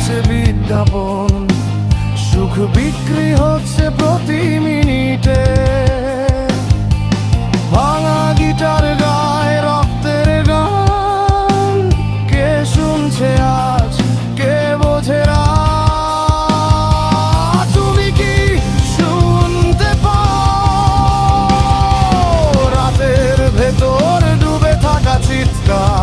আসছে বিজ্ঞাপন, সুখ বিক্রি হচ্ছে প্রতি মিনিটে। ভাঙা গিটার গায় রক্তের গান, কে শুনছে আজ, কে বোঝে না? তুমি কি শুনতে পাও রাতের ভেতর ডুবে থাকা চিৎকার?